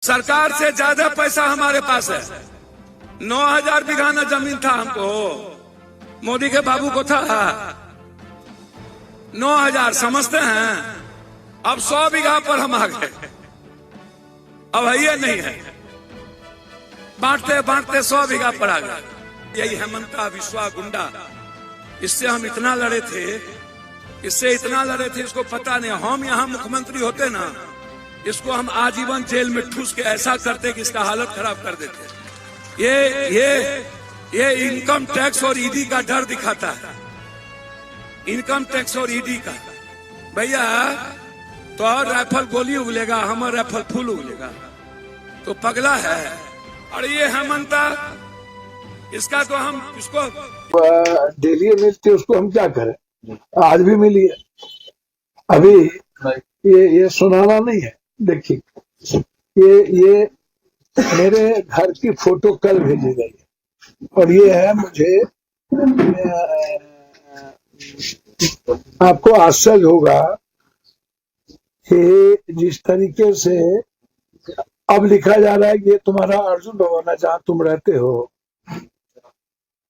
सरकार से ज्यादा पैसा हमारे पास है। 9,000 बीघा ना जमीन था हमको, मोदी के बाबू को था 9,000, समझते हैं। अब 100 बीघा पर हम आ गए, अब है नहीं है, बांटते बांटते 100 बीघा पर आ गए। यही हेमंता बिस्वा गुंडा, इससे हम इतना लड़े थे, इससे इतना लड़े थे, इसको पता नहीं। हम यहाँ मुख्यमंत्री होते ना, इसको हम आजीवन जेल में ठूस के ऐसा करते कि इसका हालत खराब कर देते। ये इनकम टैक्स और ईडी का डर दिखाता है, इनकम टैक्स और ईडी का। भैया तो और राइफल गोली उगलेगा, हमारा राइफल फूल उगलेगा, तो पगला है। और ये हेमंता, इसका तो हम इसको डेली मिलती है, उसको हम क्या करें। आज भी मिली है, अभी ये सुनाना नहीं है। देखिए ये मेरे घर की फोटो कल भेजी गई है, और ये है मुझे, आपको आश्चर्य होगा कि जिस तरीके से अब लिखा जा रहा है कि ये तुम्हारा अर्जुन भवन है जहाँ तुम रहते हो।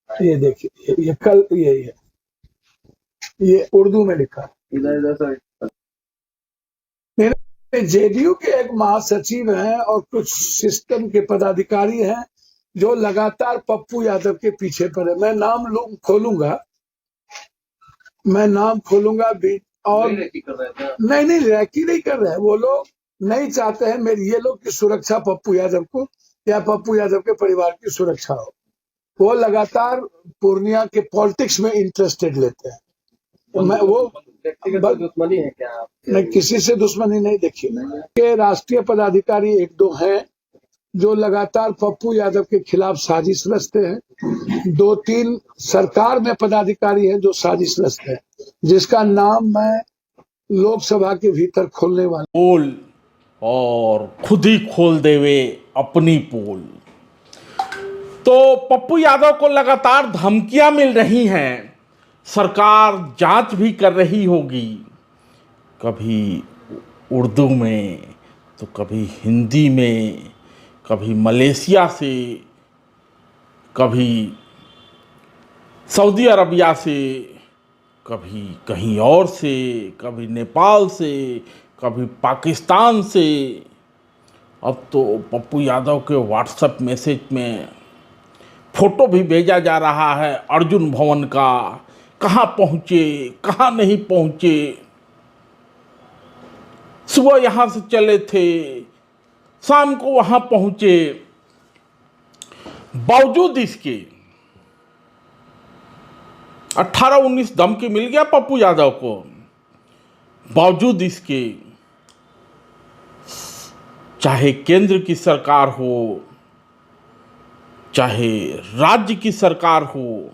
ये देखिए, ये कल यही है, ये उर्दू में लिखा। मेरे जेडीयू के एक महासचिव हैं और कुछ सिस्टम के पदाधिकारी हैं जो लगातार पप्पू यादव के पीछे पड़े। मैं नाम खोलूंगा भी, और नहीं रैकी नहीं कर रहे हैं वो लोग, नहीं चाहते हैं मेरी ये लोग की सुरक्षा पप्पू यादव को या पप्पू यादव के परिवार की सुरक्षा हो। वो लगातार पूर्णिया के पॉलिटिक्स में इंटरेस्टेड लेते हैं। तो मैं वो दुश्मनी है क्या? नहीं, किसी से दुश्मनी नहीं देखी। के राष्ट्रीय पदाधिकारी एक दो हैं जो लगातार पप्पू यादव के खिलाफ साजिश रचते हैं। 2-3 सरकार में पदाधिकारी हैं जो साजिश रचते हैं, जिसका नाम मैं लोकसभा के भीतर खोलने वाला। पोल और खुद ही खोल देवे अपनी पोल। तो पप्पू यादव को लगातार धमकियां मिल रही हैं, सरकार जांच भी कर रही होगी, कभी उर्दू में तो कभी हिंदी में, कभी मलेशिया से, कभी सऊदी अरबिया से, कभी कहीं और से, कभी नेपाल से, कभी पाकिस्तान से। अब तो पप्पू यादव के व्हाट्सएप मैसेज में फोटो भी भेजा जा रहा है अर्जुन भवन का, कहाँ पहुँचे कहाँ नहीं पहुँचे। सुबह यहाँ से चले थे, शाम को वहाँ पहुँचे। बावजूद इसके 18-19 धमकी मिल गया पप्पू यादव को, बावजूद इसके चाहे केंद्र की सरकार हो चाहे राज्य की सरकार हो,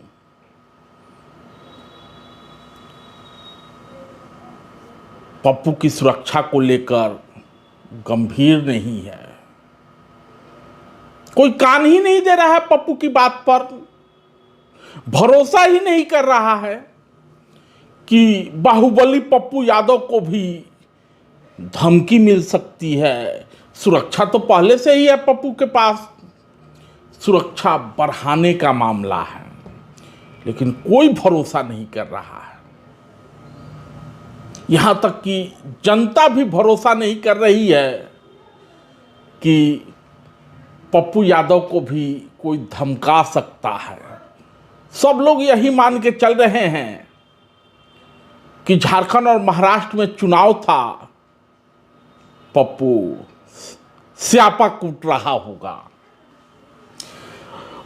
पप्पू की सुरक्षा को लेकर गंभीर नहीं है। कोई कान ही नहीं दे रहा है पप्पू की बात पर, भरोसा ही नहीं कर रहा है कि बाहुबली पप्पू यादव को भी धमकी मिल सकती है। सुरक्षा तो पहले से ही है पप्पू के पास, सुरक्षा बढ़ाने का मामला है, लेकिन कोई भरोसा नहीं कर रहा है। यहां तक कि जनता भी भरोसा नहीं कर रही है कि पप्पू यादव को भी कोई धमका सकता है। सब लोग यही मान के चल रहे हैं कि झारखंड और महाराष्ट्र में चुनाव था, पप्पू स्यापा कूट रहा होगा।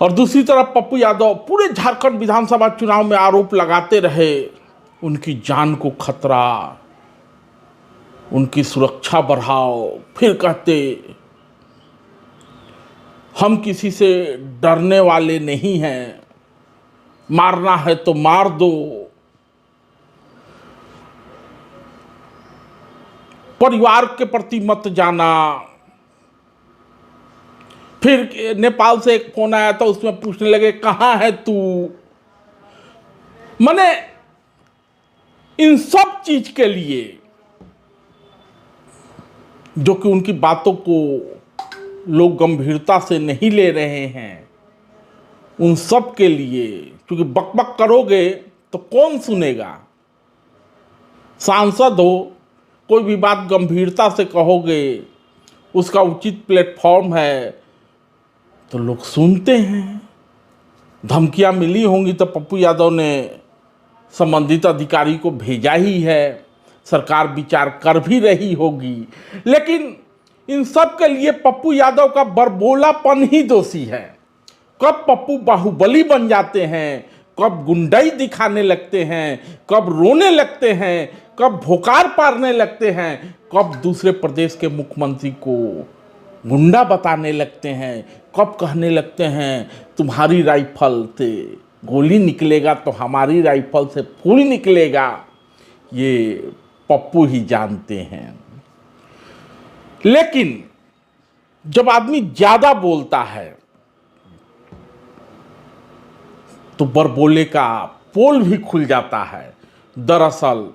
और दूसरी तरफ पप्पू यादव पूरे झारखंड विधानसभा चुनाव में आरोप लगाते रहे, उनकी जान को खतरा, उनकी सुरक्षा बढ़ाओ। फिर कहते हम किसी से डरने वाले नहीं हैं, मारना है तो मार दो, परिवार के प्रति मत जाना। फिर नेपाल से एक फोन आया था, उसमें पूछने लगे कहाँ है तू। माने इन सब चीज के लिए जो कि उनकी बातों को लोग गंभीरता से नहीं ले रहे हैं, उन सब के लिए, क्योंकि बकबक करोगे तो कौन सुनेगा। सांसद हो, कोई भी बात गंभीरता से कहोगे, उसका उचित प्लेटफॉर्म है तो लोग सुनते हैं। धमकियां मिली होंगी तो पप्पू यादव ने संबंधित अधिकारी को भेजा ही है, सरकार विचार कर भी रही होगी। लेकिन इन सब के लिए पप्पू यादव का बरबोलापन ही दोषी है। कब पप्पू बाहुबली बन जाते हैं, कब गुंडाई दिखाने लगते हैं, कब रोने लगते हैं, कब भोकार पारने लगते हैं, कब दूसरे प्रदेश के मुख्यमंत्री को गुंडा बताने लगते हैं, कब कहने लगते हैं तुम्हारी राइफल से गोली निकलेगा तो हमारी राइफल से फूल निकलेगा, ये पप्पू ही जानते हैं। लेकिन जब आदमी ज्यादा बोलता है तो बरबोले का पोल भी खुल जाता है। दरअसल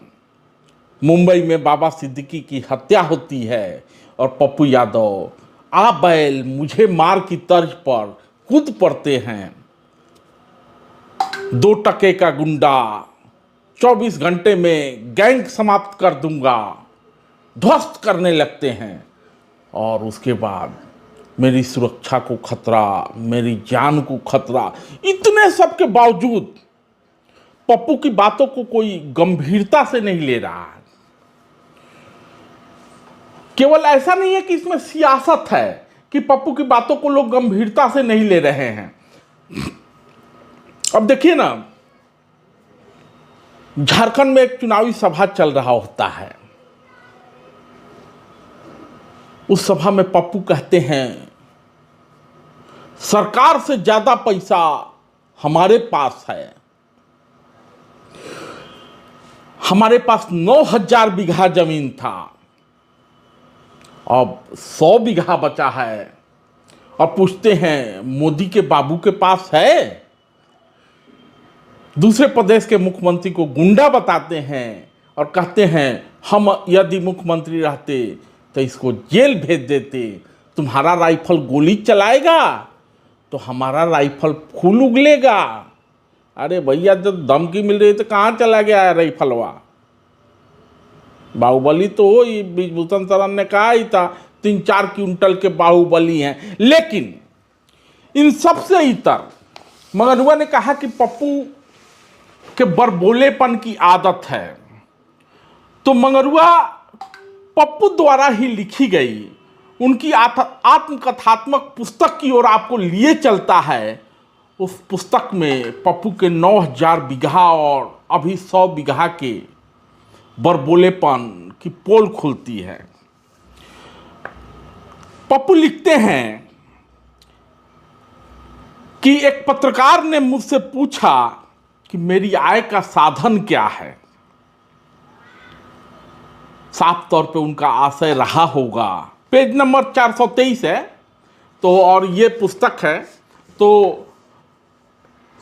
मुंबई में बाबा सिद्दीकी की हत्या होती है और पप्पू यादव आ बैल मुझे मार की तर्ज पर कूद पड़ते हैं। 2 टके का गुंडा 24 घंटे में गैंग समाप्त कर दूंगा, ध्वस्त करने लगते हैं। और उसके बाद मेरी सुरक्षा को खतरा, मेरी जान को खतरा, इतने सब के बावजूद पप्पू की बातों को कोई गंभीरता से नहीं ले रहा है। केवल ऐसा नहीं है कि इसमें सियासत है कि पप्पू की बातों को लोग गंभीरता से नहीं ले रहे हैं। अब देखिए ना, झारखंड में एक चुनावी सभा चल रहा होता है। उस सभा में पप्पू कहते हैं सरकार से ज्यादा पैसा हमारे पास है, हमारे पास 9,000 बीघा जमीन था, अब 100 बीघा बचा है। और पूछते हैं मोदी के बाबू के पास है। दूसरे प्रदेश के मुख्यमंत्री को गुंडा बताते हैं और कहते हैं हम यदि मुख्यमंत्री रहते तो इसको जेल भेज देते, तुम्हारा राइफल गोली चलाएगा तो हमारा राइफल फूल उगलेगा। अरे भैया, जब धमकी मिल रही तो कहाँ चला गया है राइफलवा? बाहुबली तो हो, ब्रिजभूषण शरण ने कहा ही था 3-4 क्विंटल के बाहुबली हैं। लेकिन इन सबसे इतर मंगरुआ ने कहा कि पप्पू के बरबोलेपन की आदत है। तो मंगरुआ पप्पू द्वारा ही लिखी गई उनकी आत्मकथात्मक पुस्तक की ओर आपको लिए चलता है। उस पुस्तक में पप्पू के 9,000 बीघा और अभी 100 बीघा के बरबोलेपन की पोल खुलती है। पप्पू लिखते हैं कि एक पत्रकार ने मुझसे पूछा कि मेरी आय का साधन क्या है। साफ तौर पे उनका आशय रहा होगा, पेज नंबर 423 है तो, और ये पुस्तक है तो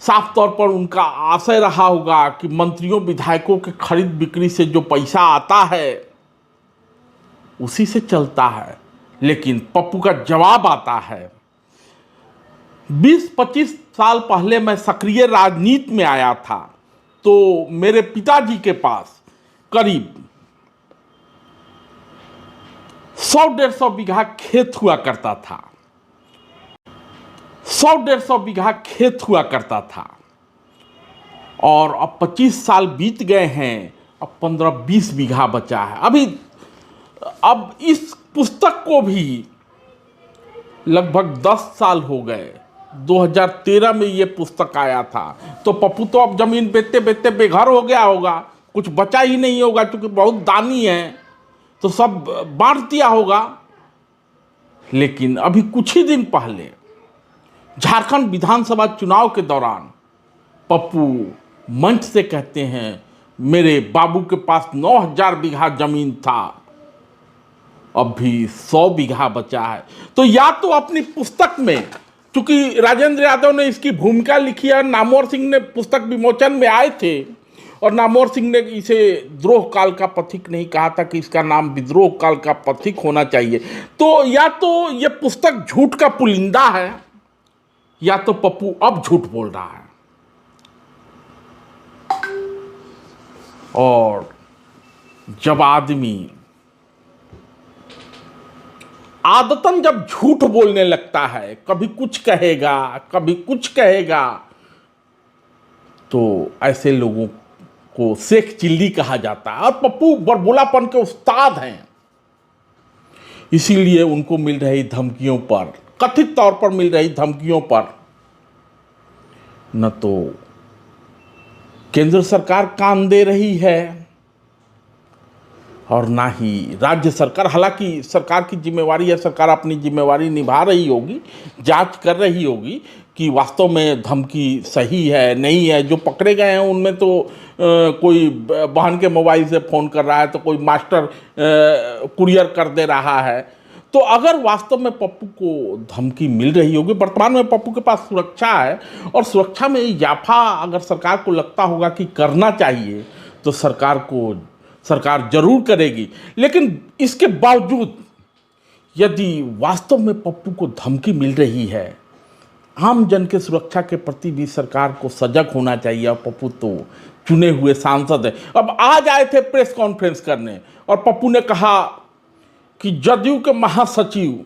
साफ तौर पर उनका आशय रहा होगा कि मंत्रियों विधायकों के खरीद बिक्री से जो पैसा आता है उसी से चलता है। लेकिन पप्पू का जवाब आता है 20-25 साल पहले मैं सक्रिय राजनीति में आया था तो मेरे पिताजी के पास करीब 100-150 बीघा खेत हुआ करता था। 100-150 बीघा खेत हुआ करता था और अब 25 साल बीत गए हैं, अब 15-20 बीघा बचा है। अब इस पुस्तक को भी लगभग 10 साल हो गए। 2013 में ये पुस्तक आया था तो पप्पू तो अब जमीन बेचते बेचते बेघर हो गया होगा, कुछ बचा ही नहीं होगा, क्योंकि बहुत दानी है तो सब बांट दिया होगा। लेकिन अभी कुछ ही दिन पहले झारखंड विधानसभा चुनाव के दौरान पप्पू मंच से कहते हैं मेरे बाबू के पास 9,000 बीघा जमीन था, अब भी 100 बीघा बचा है। तो या तो अपनी पुस्तक में, चूंकि राजेंद्र यादव ने इसकी भूमिका लिखी है, नामवर सिंह ने पुस्तक विमोचन में आए थे और नामवर सिंह ने इसे द्रोह काल का पथिक नहीं कहा था कि इसका नाम विद्रोह काल का पथिक होना चाहिए। तो या तो ये पुस्तक झूठ का पुलिंदा है या तो पप्पू अब झूठ बोल रहा है। और जब आदमी आदतन जब झूठ बोलने लगता है, कभी कुछ कहेगा कभी कुछ कहेगा, तो ऐसे लोगों को शेख चिल्ली कहा जाता है। और पप्पू बड़बोलापन के उस्ताद हैं, इसीलिए उनको मिल रही धमकियों पर, कथित तौर पर मिल रही धमकियों पर न तो केंद्र सरकार कान दे रही है और ना ही राज्य सरकार। हालांकि सरकार की जिम्मेवारी है, सरकार अपनी जिम्मेवारी निभा रही होगी, जांच कर रही होगी कि वास्तव में धमकी सही है नहीं है। जो पकड़े गए हैं उनमें तो कोई बहन के मोबाइल से फ़ोन कर रहा है, तो कोई मास्टर कुरियर कर दे रहा है। तो अगर वास्तव में पप्पू को धमकी मिल रही होगी, वर्तमान में पप्पू के पास सुरक्षा है और सुरक्षा में इजाफा अगर सरकार को लगता होगा कि करना चाहिए तो सरकार जरूर करेगी। लेकिन इसके बावजूद यदि वास्तव में पप्पू को धमकी मिल रही है, आम जन के सुरक्षा के प्रति भी सरकार को सजग होना चाहिए। और पप्पू तो चुने हुए सांसद है। अब आज आए थे प्रेस कॉन्फ्रेंस करने और पप्पू ने कहा कि जदयू के महासचिव,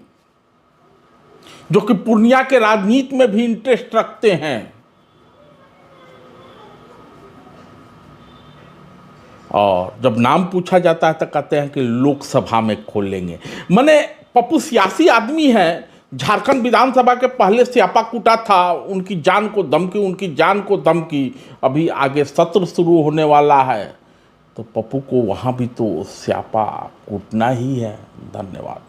जो कि पूर्णिया के राजनीति में भी इंटरेस्ट रखते हैं, और जब नाम पूछा जाता है तो कहते हैं कि लोकसभा में खोलेंगे। माने पप्पू सियासी आदमी है। झारखंड विधानसभा के पहले स्यापा कूटा था, उनकी जान को धमकी। अभी आगे सत्र शुरू होने वाला है तो पप्पू को वहाँ भी तो स्यापा कूटना ही है। धन्यवाद।